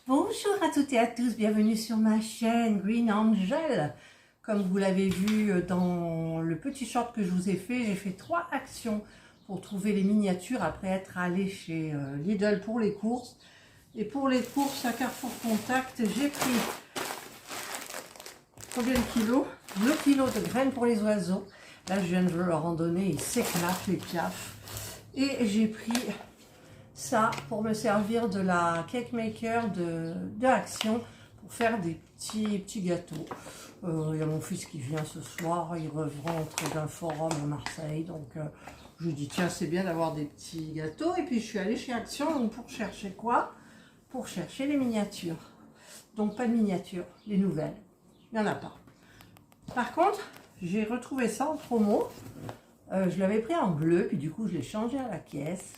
Bonjour à toutes et à tous, bienvenue sur ma chaîne Green Angel. Comme vous l'avez vu dans le petit short que je vous ai fait, j'ai fait 3 actions pour trouver les miniatures après être allé chez Lidl pour les courses. Et pour les courses à Carrefour Contact, j'ai pris combien de kilos? 2 kilos de graines pour les oiseaux. Là, je viens de leur en donner, ils s'éclatent les piafs. Et j'ai pris ça pour me servir de la cake maker de Action pour faire des petits gâteaux. Il y a mon fils qui vient ce soir, il rentre d'un forum à Marseille, donc je lui dis tiens, c'est bien d'avoir des petits gâteaux. Et puis je suis allée chez Action pour chercher quoi? Pour chercher les miniatures. Donc pas de miniatures, les nouvelles, il n'y en a pas. Par contre, j'ai retrouvé ça en promo. Je l'avais pris en bleu, puis du coup je l'ai changé à la caisse.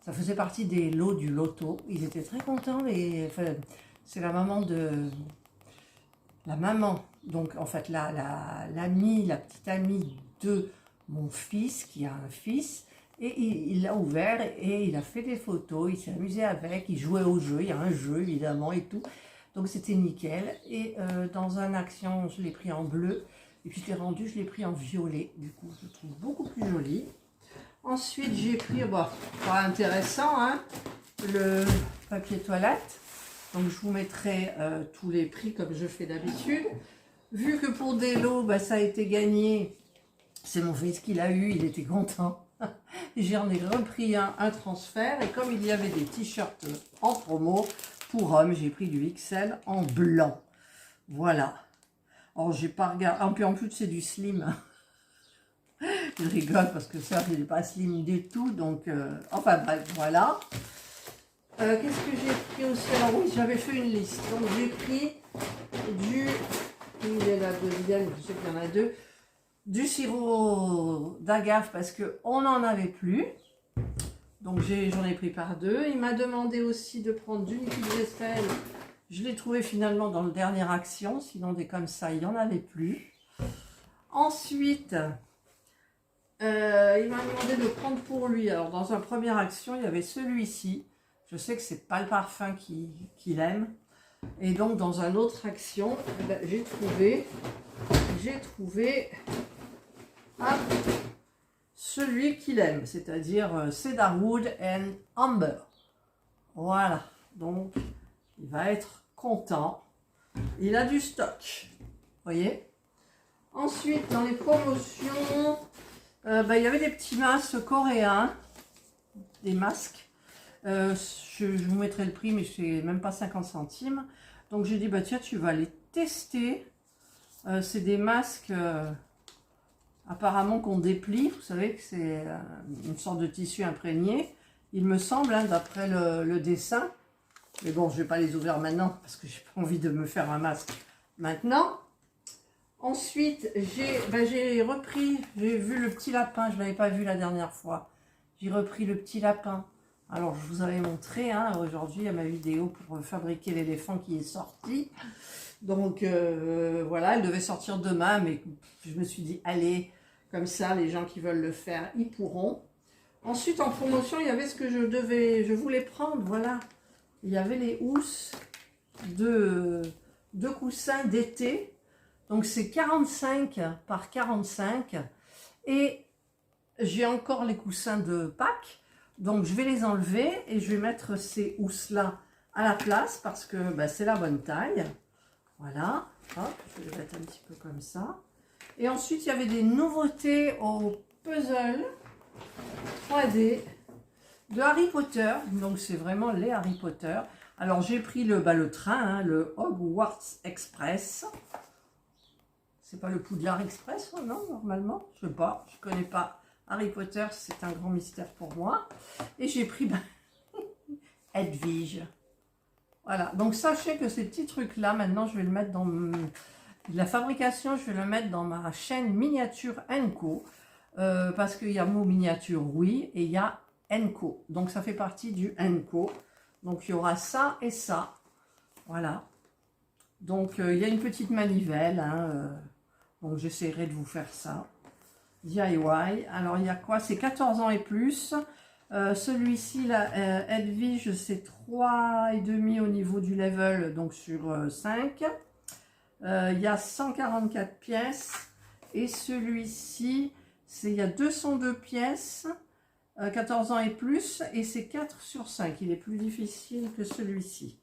Ça faisait partie des lots du loto. Ils étaient très contents. Enfin, c'est la maman de... La maman, donc en fait la petite amie de mon fils, qui a un fils. Et il l'a ouvert et il a fait des photos. Il s'est amusé avec, il jouait au jeu. Il y a un jeu évidemment et tout. Donc c'était nickel. Et dans un Action, je l'ai pris en bleu. Et puis je l'ai rendu, je l'ai pris en violet. Du coup, je le trouve beaucoup plus joli. Ensuite, j'ai pris, bon, pas intéressant, hein, le papier toilette. Donc, je vous mettrai tous les prix comme je fais d'habitude. Vu que pour des lots, bah, ça a été gagné, c'est mon fils qui l'a eu, il était content. J'en ai repris un transfert. Et comme il y avait des t-shirts en promo, pour hommes, j'ai pris du XL en blanc. Voilà. Alors, j'ai pas regardé. En plus, c'est du slim. Je rigole parce que ça, il n'est pas slim du tout. Donc, enfin bref, voilà. Qu'est-ce que j'ai pris aussi? Alors oui, j'avais fait une liste. Donc, j'ai pris du... Il est la deuxième, je sais qu'il y en a deux. Du sirop d'agave parce qu'on n'en avait plus. Donc, j'en ai pris par deux. Il m'a demandé aussi de prendre du liquide vaisselle. Je l'ai trouvé finalement dans le dernier Action. Sinon, des comme ça, il n'y en avait plus. Ensuite... il m'a demandé de prendre pour lui. Alors, dans un première Action, il y avait celui-ci. Je sais que c'est pas le parfum qu'il aime. Et donc, dans un autre Action, j'ai trouvé celui qu'il aime, c'est-à-dire Cedarwood and Amber. Voilà. Donc, il va être content. Il a du stock. Vous voyez? Ensuite, dans les promotions... il y avait des petits masques coréens, des masques. Je vous mettrai le prix, mais c'est même pas 50 centimes. Donc j'ai dit, bah tiens, tu vas les tester. C'est des masques apparemment qu'on déplie. Vous savez que c'est une sorte de tissu imprégné. Il me semble, hein, d'après le dessin. Mais bon, je vais pas les ouvrir maintenant parce que j'ai pas envie de me faire un masque maintenant. Ensuite, j'ai repris, j'ai vu le petit lapin, je ne l'avais pas vu la dernière fois. J'ai repris le petit lapin. Alors, je vous avais montré hein, aujourd'hui à ma vidéo pour fabriquer l'éléphant qui est sorti. Donc, voilà, elle devait sortir demain, mais je me suis dit, allez, comme ça, les gens qui veulent le faire, ils pourront. Ensuite, en promotion, il y avait ce que je voulais prendre, voilà. Il y avait les housses de coussins d'été. Donc c'est 45 par 45 et j'ai encore les coussins de Pâques. Donc je vais les enlever et je vais mettre ces housses-là à la place parce que bah, c'est la bonne taille. Voilà, hop, je vais les mettre un petit peu comme ça. Et ensuite il y avait des nouveautés au puzzle 3D de Harry Potter. Donc c'est vraiment les Harry Potter. Alors j'ai pris le train, hein, le Hogwarts Express. C'est pas le Poudlard Express, non, normalement. Je sais pas, je connais pas Harry Potter, c'est un grand mystère pour moi. Et j'ai pris Edwige. Voilà, donc sachez que ces petits trucs-là, maintenant, je vais le mettre dans la fabrication, je vais le mettre dans ma chaîne Miniature Co. Parce qu'il y a mot miniature, oui, et il y a Co. Donc ça fait partie du Co. Donc il y aura ça et ça. Voilà. Donc il y a une petite manivelle, hein, donc j'essaierai de vous faire ça. DIY. Alors il y a quoi? C'est 14 ans et plus. Celui-ci, là, Edwige, c'est 3,5 au niveau du level, donc sur 5. Il y a 144 pièces. Et celui-ci, il y a 202 pièces, 14 ans et plus, et c'est 4 sur 5. Il est plus difficile que celui-ci.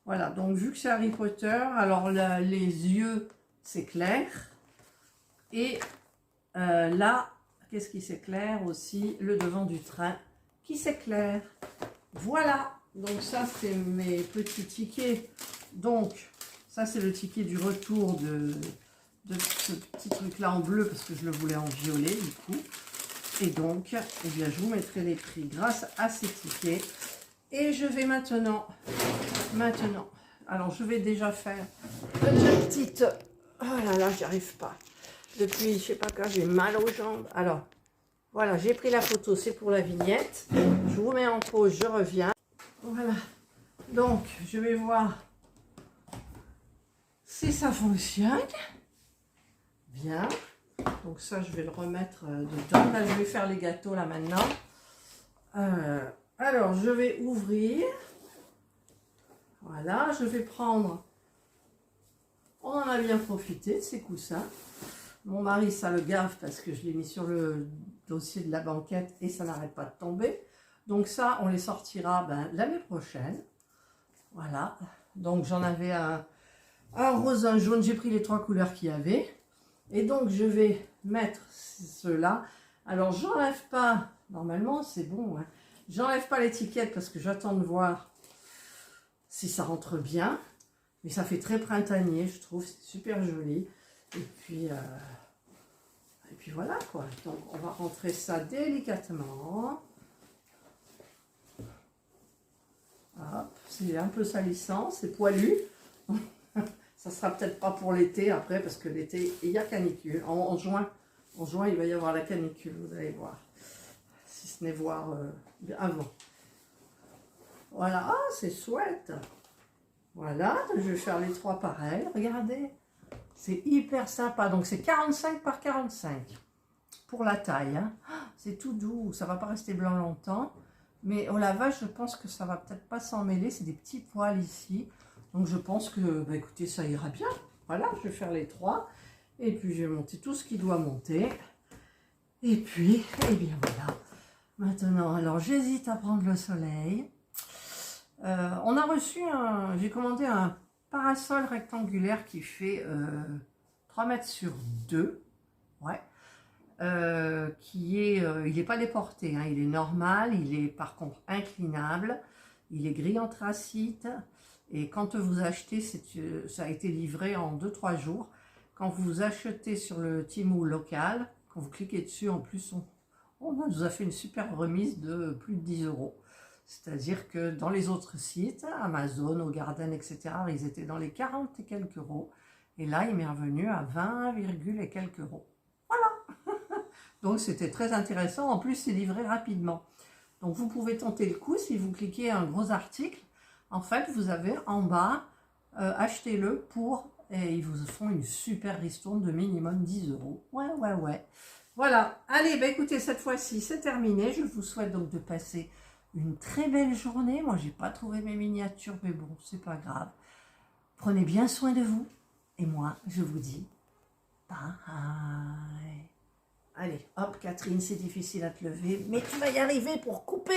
Voilà, donc vu que c'est Harry Potter, alors là, les yeux, c'est clair. Et là, qu'est-ce qui s'éclaire aussi? Le devant du train qui s'éclaire. Voilà, donc ça, c'est mes petits tickets. Donc, ça, c'est le ticket du retour de ce petit truc-là en bleu, parce que je le voulais en violet, du coup. Et donc, eh bien, je vous mettrai les prix grâce à ces tickets. Et je vais maintenant, alors je vais déjà faire une petite, oh là là, j'y arrive pas. Depuis, je sais pas quand, j'ai mal aux jambes. Alors, voilà, j'ai pris la photo, c'est pour la vignette. Je vous mets en pause, je reviens. Voilà, donc je vais voir si ça fonctionne. Bien. Donc ça, je vais le remettre dedans. Là, je vais faire les gâteaux là maintenant. Alors, je vais ouvrir. Voilà, je vais prendre... On en a bien profité de ces coussins. Mon mari, ça le gave parce que je l'ai mis sur le dossier de la banquette et ça n'arrête pas de tomber. Donc ça, on les sortira l'année prochaine. Voilà. Donc j'en avais un rose, un jaune. J'ai pris les 3 couleurs qu'il y avait. Et donc je vais mettre ceux-là. Alors j'enlève pas, normalement c'est bon, hein. J'enlève pas l'étiquette parce que j'attends de voir si ça rentre bien. Mais ça fait très printanier, je trouve, c'est super joli. Et puis voilà quoi. Donc on va rentrer ça délicatement. Hop, c'est un peu salissant, c'est poilu. Ça sera peut-être pas pour l'été après, parce que l'été, il y a canicule. En juin, il va y avoir la canicule, vous allez voir. Si ce n'est voir avant. Voilà, ah, c'est chouette. Voilà, je vais faire les 3 pareils. Regardez, c'est hyper sympa. Donc c'est 45 par 45 pour la taille. Hein. C'est tout doux, ça va pas rester blanc longtemps. Mais au lavage, je pense que ça va peut-être pas s'en mêler. C'est des petits poils ici. Donc je pense que, écoutez, ça ira bien. Voilà, je vais faire les 3. Et puis je vais monter tout ce qui doit monter. Et puis, eh bien voilà. Maintenant, alors j'hésite à prendre le soleil. On a reçu j'ai commandé un parasol rectangulaire qui fait 3 mètres sur 2. Ouais. Il n'est pas déporté, hein, il est normal, il est par contre inclinable, il est gris anthracite. Et quand vous achetez, ça a été livré en 2-3 jours. Quand vous achetez sur le Temu local, quand vous cliquez dessus, en plus, on nous a fait une super remise de plus de 10 €. C'est-à-dire que dans les autres sites, Amazon, Au Garden, etc., ils étaient dans les 40 et quelques euros. Et là, il m'est revenu à 20, et quelques euros. Voilà. Donc, c'était très intéressant. En plus, c'est livré rapidement. Donc, vous pouvez tenter le coup si vous cliquez un gros article. En fait, vous avez en bas, achetez-le pour, et ils vous font une super ristourne de minimum 10 €. Ouais. Voilà. Allez, écoutez, cette fois-ci, c'est terminé. Je vous souhaite donc de passer une très belle journée. Moi, j'ai pas trouvé mes miniatures, mais bon, c'est pas grave. Prenez bien soin de vous. Et moi, je vous dis bye. Allez, hop, Catherine, c'est difficile à te lever, mais tu vas y arriver pour couper.